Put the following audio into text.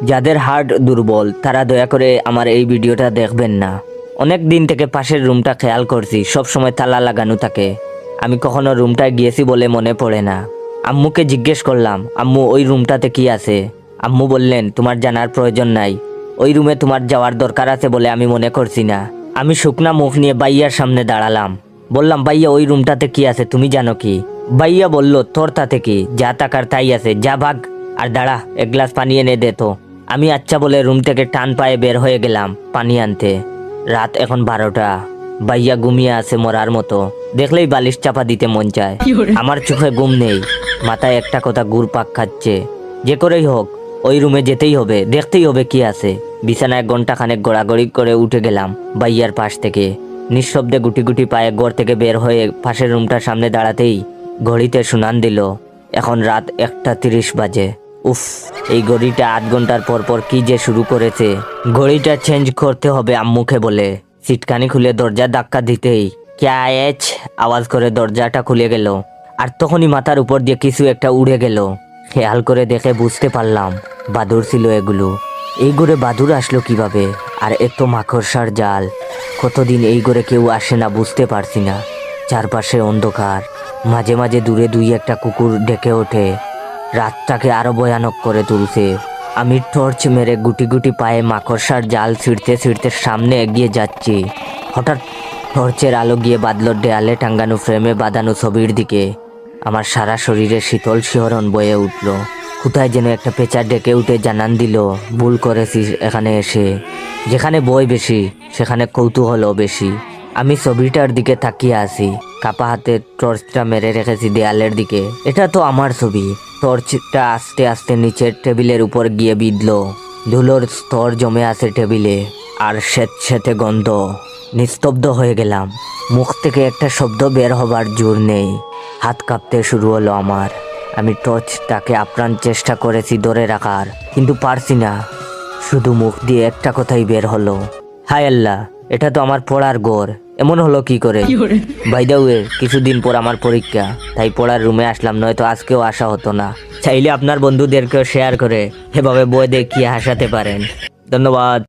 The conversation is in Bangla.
যাদের হার্ট দুর্বল তারা দয়া করে আমার এই ভিডিওটা দেখবেন না। অনেক দিন থেকে পাশের রুমটা খেয়াল করছি, সব সময় তালা লাগানো থাকে। আমি কখনো রুমটায় গিয়েছি বলে মনে পড়ে না। আম্মুকে জিজ্ঞেস করলাম, আম্মু ওই রুমটাতে কি আছে? আম্মু বললেন, তোমার জানার প্রয়োজন নাই, ওই রুমে তোমার যাওয়ার দরকার আছে বলে আমি মনে করছি না। আমি শুকনা মুখ নিয়ে বাইয়ার সামনে দাঁড়ালাম। বললাম, ভাইয়া ওই রুমটাতে কি আছে তুমি জানো কি? ভাইয়া বলল, তোর তাতে কি, যা টাকার তাই আছে, যা ভাগ। আর দাঁড়া, এক গ্লাস পানি এনে দে তো। আমি আচ্ছা বলে রুম থেকে টান পায়ে বের হয়ে গেলাম পানি আনতে। রাত এখন 12টা। ভাইয়া ঘুমিয়ে আছে মরার মতো, দেখলেই বালিশ চাপা দিতে মন চায়। আমার চোখে ঘুম নেই, মাথায় একটা কথা ঘুরপাক খাচ্ছে। যে করেই হোক ওই রুমে যেতেই হবে, দেখতেই হবে কি আছে। বিছানায় ঘন্টা খানেক গড়াগড়ি করে উঠে গেলাম ভাইয়ার পাশ থেকে। নিঃশব্দে গুটি গুটি পায়ে ঘর থেকে বের হয়ে পাশের রুমটার সামনে দাঁড়াতেই ঘড়িতে শুনান দিল এখন রাত 1:30 বাজে। উফ, এই ঘড়িটা 8 ঘন্টার পর পর কি যে শুরু করেছে। ঘড়িটা চেঞ্জ করতে হবে আম্মুকে বলে সিটকানি খুলে দরজা ধাক্কা দিতেই ক্যা এচ আওয়াজ করে দরজাটা খুলে গেল। আর তখনই মাথার উপর দিয়ে কিছু একটা উড়ে গেল। খেয়াল করে দেখে বুঝতে পারলাম বাদুড় ছিল এগুলো। এই ঘরে বাদুড় আসলো কিভাবে? আর এত মাকড়সার জাল। কতদিন এই ঘরে কেউ আসে না, বুঝতে পারছি না। চারপাশে অন্ধকার, মাঝে মাঝে দূরে দুই একটা কুকুর ডেকে ওঠে। রাতটাকে আরো ভয়ানক করে তুলছে। আমি টর্চ মেরে গুটি গুটি পায়ে মাকড়সার জাল ছিঁড়তে ছিঁড়তে সামনে এগিয়ে যাচ্ছি। হঠাৎ টর্চের আলো গিয়ে বাদল দেয়ালে টাঙ্গানো ফ্রেমে বাঁধানো ছবির দিকে। আমার সারা শরীরে শীতল শিহরণ বয়ে উঠল। কোথায় যেন একটা পেঁচা ডেকে উঠে জানান দিল, ভুল করেছিস এখানে এসে। যেখানে বই বেশি সেখানে কৌতূহলও বেশি। আমি ছবিটার দিকে তাকিয়ে আছি, কাপা হাতে টর্চটা মেরে রেখেছি দেয়ালের দিকে। এটা তো আমার ছবি। টর্চটা আস্তে আস্তে নিচের টেবিলের উপর গিয়ে বিঁধল। ধুলোর স্তর জমে আছে টেবিলে, আর স্যাঁতস্যাঁতে গন্ধ। নিস্তব্ধ হয়ে গেলাম। মুখ থেকে একটা শব্দ বের হবার জোর নেই। হাত কাঁপতে শুরু হলো আমার। আমি টর্চটাকে আপ্রাণ চেষ্টা করেছি ধরে রাখার, কিন্তু পারছি না। শুধু মুখ দিয়ে একটা কথাই বের হলো, হায় আল্লাহ, এটা তো আমার পড়ার ঘর। এমন হলো কি করে? বাই দ্য ওয়ে, কিছুদিন পর আমার পরীক্ষা, তাই পড়ার রুমে আসলাম, নয়তো আজকেও আসা হতো না। চাইলে আপনার বন্ধুদেরকেও শেয়ার করে এভাবে বই দেখিয়ে হাসাতে পারেন। ধন্যবাদ।